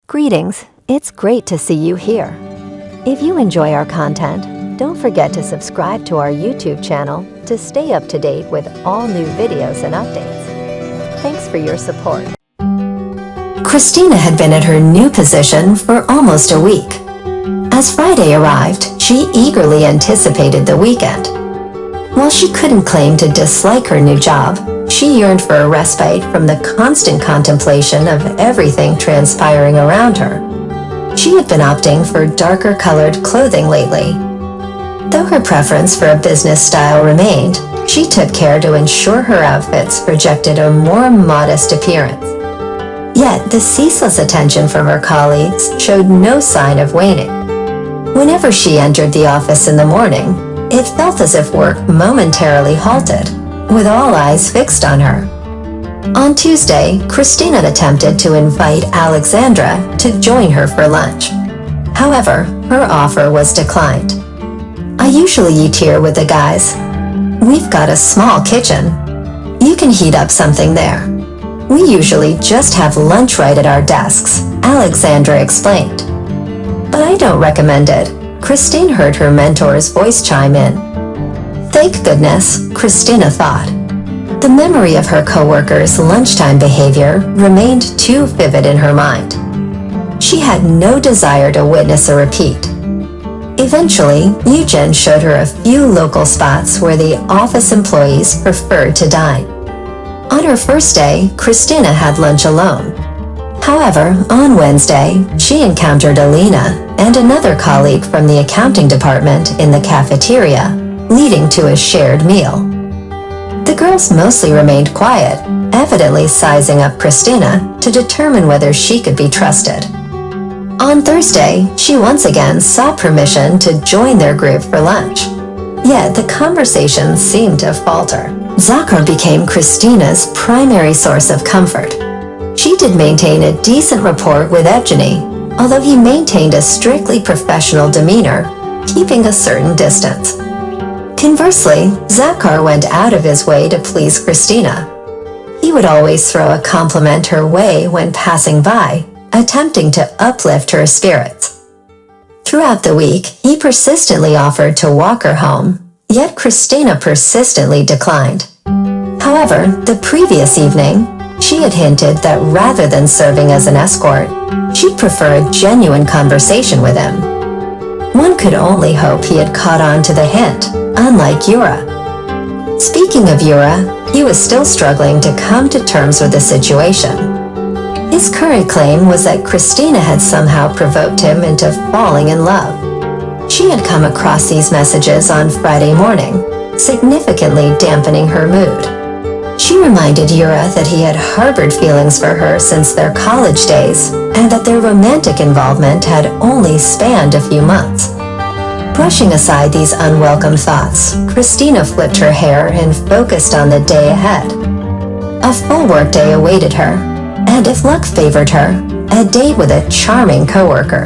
Greetings, it's great to see you here. If you enjoy our content, don't forget to subscribe to our YouTube channel to stay up to date with all new videos and updates. Thanks for your support. Christina had been at her new position for almost a week. As Friday arrived, she eagerly anticipated the weekend. While she couldn't claim to dislike her new job, she yearned for a respite from the constant contemplation of everything transpiring around her. She had been opting for darker colored clothing lately. Though her preference for a business style remained, she took care to ensure her outfits projected a more modest appearance. Yet the ceaseless attention from her colleagues showed no sign of waning. Whenever she entered the office in the morning, it felt as if work momentarily halted, with all eyes fixed on her. On Tuesday, Christina attempted to invite Alexandra to join her for lunch. However, her offer was declined. "I usually eat here with the guys. We've got a small kitchen. You can heat up something there. We usually just have lunch right at our desks," Alexandra explained. "But I don't recommend it," Christine heard her mentor's voice chime in. Thank goodness, Christina thought. The memory of her coworkers' lunchtime behavior remained too vivid in her mind. She had no desire to witness a repeat. Eventually, Eugen showed her a few local spots where the office employees preferred to dine. On her first day, Christina had lunch alone. However, on Wednesday, she encountered Alina and another colleague from the accounting department in the cafeteria, leading to a shared meal. The girls mostly remained quiet, evidently sizing up Christina to determine whether she could be trusted. On Thursday, she once again sought permission to join their group for lunch. Yet the conversation seemed to falter. Zakhar became Christina's primary source of comfort. She did maintain a decent rapport with Evgeny, although he maintained a strictly professional demeanor, keeping a certain distance. Conversely, Zakhar went out of his way to please Christina. He would always throw a compliment her way when passing by, attempting to uplift her spirits. Throughout the week, he persistently offered to walk her home, yet Christina persistently declined. However, the previous evening, she had hinted that rather than serving as an escort, she'd prefer a genuine conversation with him. One could only hope he had caught on to the hint, unlike Yura. Speaking of Yura, he was still struggling to come to terms with the situation. His current claim was that Christina had somehow provoked him into falling in love. She had come across these messages on Friday morning, significantly dampening her mood. She reminded Yura that he had harbored feelings for her since their college days, and that their romantic involvement had only spanned a few months. Brushing aside these unwelcome thoughts, Christina flipped her hair and focused on the day ahead. A full workday awaited her, and if luck favored her, a date with a charming coworker.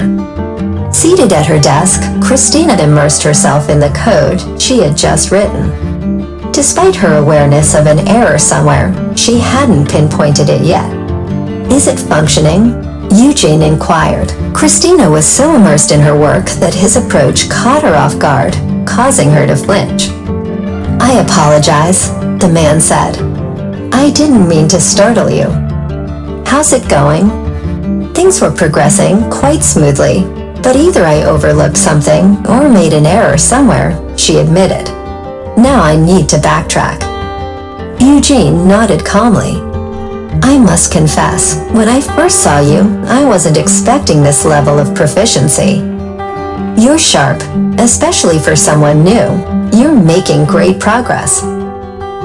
Seated at her desk, Christina immersed herself in the code she had just written. Despite her awareness of an error somewhere, she hadn't pinpointed it yet. "Is it functioning?" Eugene inquired. Christina was so immersed in her work that his approach caught her off guard, causing her to flinch. "I apologize," the man said. "I didn't mean to startle you. How's it going?" Things were progressing quite smoothly, but either I overlooked something or made an error somewhere, she admitted. "Now I need to backtrack." Eugene nodded calmly. "I must confess, when I first saw you, I wasn't expecting this level of proficiency. You're sharp, especially for someone new. You're making great progress.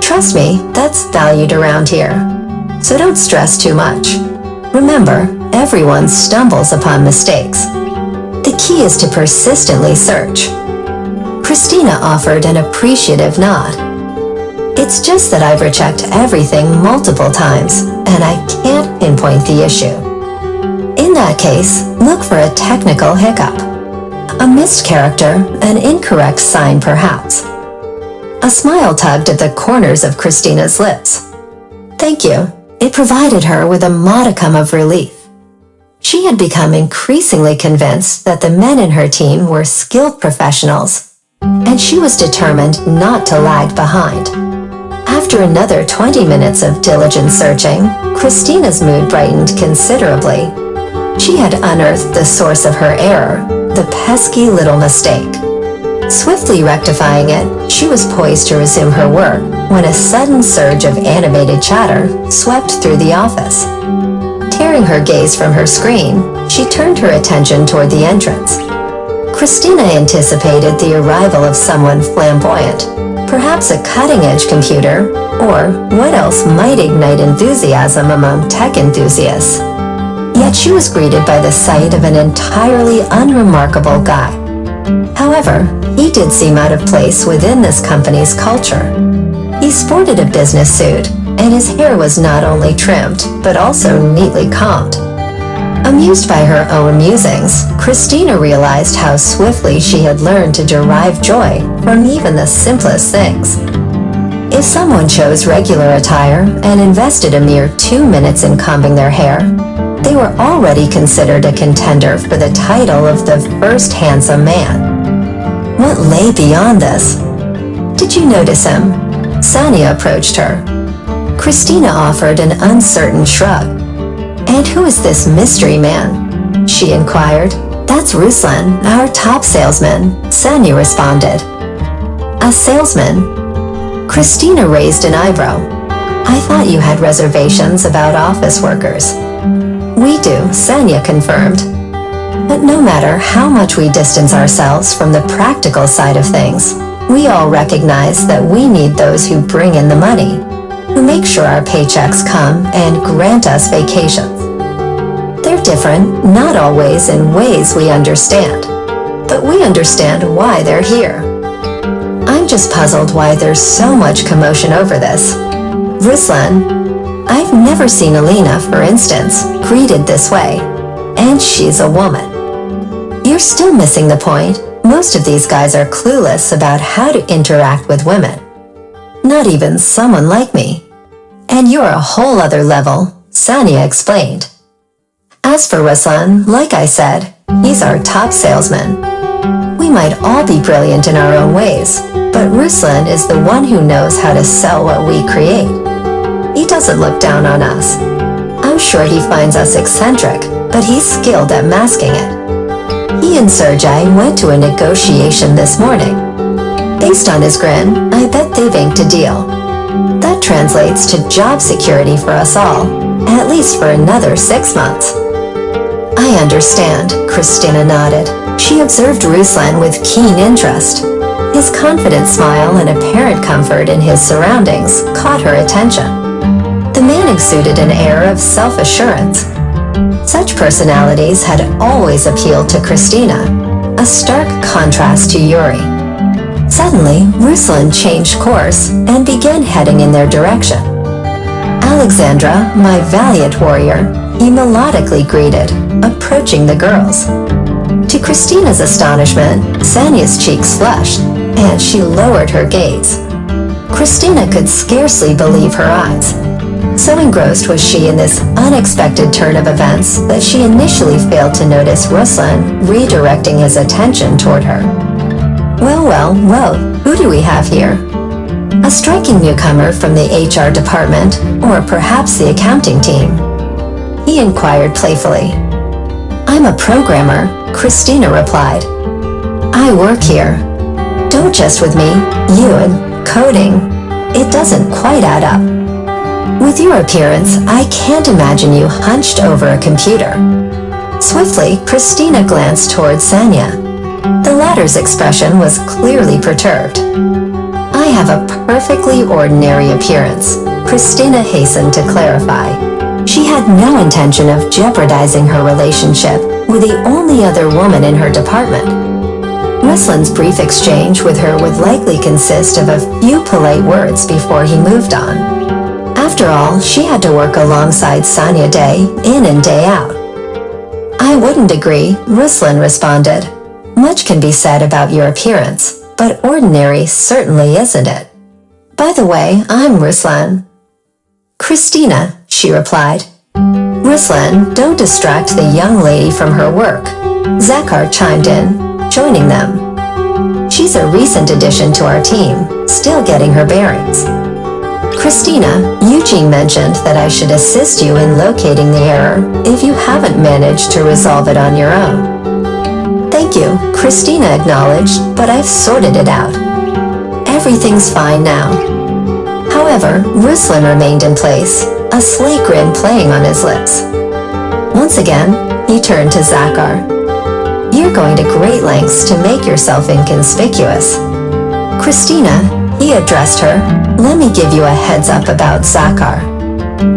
Trust me, that's valued around here. So don't stress too much. Remember, everyone stumbles upon mistakes. The key is to persistently search." Christina offered an appreciative nod. "It's just that I've rechecked everything multiple times, and I can't pinpoint the issue." "In that case, look for a technical hiccup. A missed character, an incorrect sign perhaps." A smile tugged at the corners of Christina's lips. "Thank you." It provided her with a modicum of relief. She had become increasingly convinced that the men in her team were skilled professionals, and she was determined not to lag behind. After another 20 minutes of diligent searching, Christina's mood brightened considerably. She had unearthed the source of her error, the pesky little mistake. Swiftly rectifying it, she was poised to resume her work when a sudden surge of animated chatter swept through the office. Tearing her gaze from her screen, she turned her attention toward the entrance. Christina anticipated the arrival of someone flamboyant, perhaps a cutting-edge computer, or what else might ignite enthusiasm among tech enthusiasts. Yet she was greeted by the sight of an entirely unremarkable guy. However, he did seem out of place within this company's culture. He sported a business suit, and his hair was not only trimmed, but also neatly combed. Amused by her own musings, Christina realized how swiftly she had learned to derive joy from even the simplest things. If someone chose regular attire and invested a mere 2 minutes in combing their hair, they were already considered a contender for the title of the first handsome man. What lay beyond this? Did you notice him? Sanya approached her. Christina offered an uncertain shrug. "And who is this mystery man?" she inquired. "That's Ruslan, our top salesman," Sanya responded. "A salesman?" Christina raised an eyebrow. "I thought you had reservations about office workers." "We do," Sanya confirmed. "But no matter how much we distance ourselves from the practical side of things, we all recognize that we need those who bring in the money, who make sure our paychecks come and grant us vacations. They're different, not always in ways we understand, but we understand why they're here. I'm just puzzled why there's so much commotion over this. Ruslan, I've never seen Alina, for instance, greeted this way, and she's a woman. You're still missing the point. Most of these guys are clueless about how to interact with women. Not even someone like me. And you're a whole other level," Sanya explained. "As for Ruslan, like I said, he's our top salesman. We might all be brilliant in our own ways, but Ruslan is the one who knows how to sell what we create. He doesn't look down on us. I'm sure he finds us eccentric, but he's skilled at masking it. He and Sergei went to a negotiation this morning. Based on his grin, I bet they've inked a deal. That translates to job security for us all, at least for another 6 months." "I understand," Christina nodded. She observed Ruslan with keen interest. His confident smile and apparent comfort in his surroundings caught her attention. The man exuded an air of self-assurance. Such personalities had always appealed to Christina, a stark contrast to Yuri. Suddenly, Ruslan changed course and began heading in their direction. "Alexandra, my valiant warrior," he melodically greeted, approaching the girls. To Christina's astonishment, Sanya's cheeks flushed, and she lowered her gaze. Christina could scarcely believe her eyes. So engrossed was she in this unexpected turn of events that she initially failed to notice Ruslan redirecting his attention toward her. Well, who do we have here?" "A striking newcomer from the HR department, or perhaps the accounting team," he inquired playfully. "I'm a programmer," Christina replied. "I work here. Don't jest with me, you and coding. It doesn't quite add up. With your appearance, I can't imagine you hunched over a computer." Swiftly, Christina glanced toward Sanya. The latter's expression was clearly perturbed. "I have a perfectly ordinary appearance," Christina hastened to clarify. She had no intention of jeopardizing her relationship with the only other woman in her department. Ruslan's brief exchange with her would likely consist of a few polite words before he moved on. After all, she had to work alongside Sanya day in and day out. "I wouldn't agree," Ruslan responded. "Much can be said about your appearance, but ordinary certainly isn't it. By the way, I'm Ruslan." "Christina," she replied. Ruslan, don't distract the young lady from her work. Zakar chimed in, joining them. She's a recent addition to our team, still getting her bearings. Christina, Eugene mentioned that I should assist you in locating the error if you haven't managed to resolve it on your own. Thank you, Christina acknowledged, but I've sorted it out. Everything's fine now. However, Ruslan remained in place, a slight grin playing on his lips. Once again, he turned to Zakar. You're going to great lengths to make yourself inconspicuous. Christina, he addressed her, let me give you a heads up about Zakar.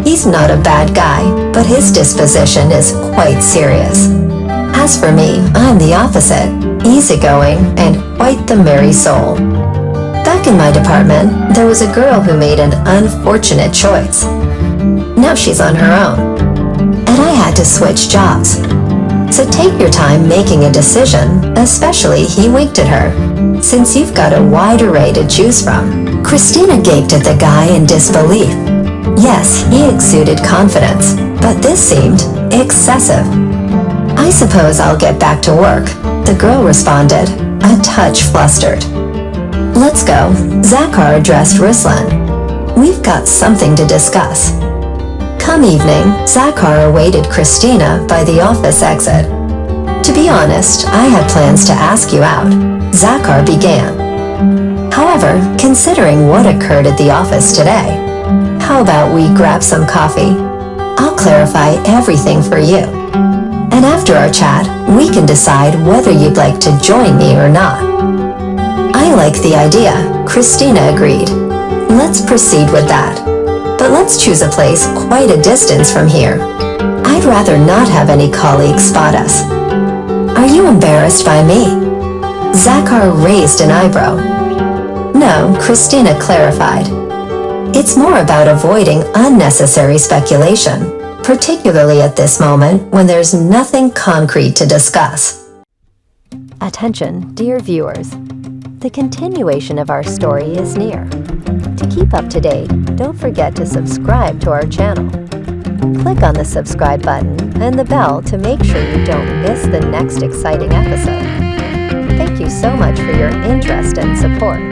He's not a bad guy, but his disposition is quite serious. As for me, I'm the opposite, easygoing and quite the merry soul. Back in my department, there was a girl who made an unfortunate choice. Now she's on her own, and I had to switch jobs. So take your time making a decision, especially he winked at her, since you've got a wide array to choose from. Christina gaped at the guy in disbelief. Yes, he exuded confidence, but this seemed excessive. I suppose I'll get back to work, the girl responded, a touch flustered. Let's go, Zakar addressed Ruslan. We've got something to discuss. Come evening, Zakar awaited Christina by the office exit. To be honest, I had plans to ask you out, Zakar began. However, considering what occurred at the office today, how about we grab some coffee? I'll clarify everything for you. And after our chat, we can decide whether you'd like to join me or not. I like the idea, Christina agreed. Let's proceed with that. But let's choose a place quite a distance from here. I'd rather not have any colleagues spot us. Are you embarrassed by me? Zakar raised an eyebrow. No, Christina clarified. It's more about avoiding unnecessary speculation, particularly at this moment when there's nothing concrete to discuss. Attention, dear viewers. The continuation of our story is near. To keep up to date, don't forget to subscribe to our channel. Click on the subscribe button and the bell to make sure you don't miss the next exciting episode. Thank you so much for your interest and support.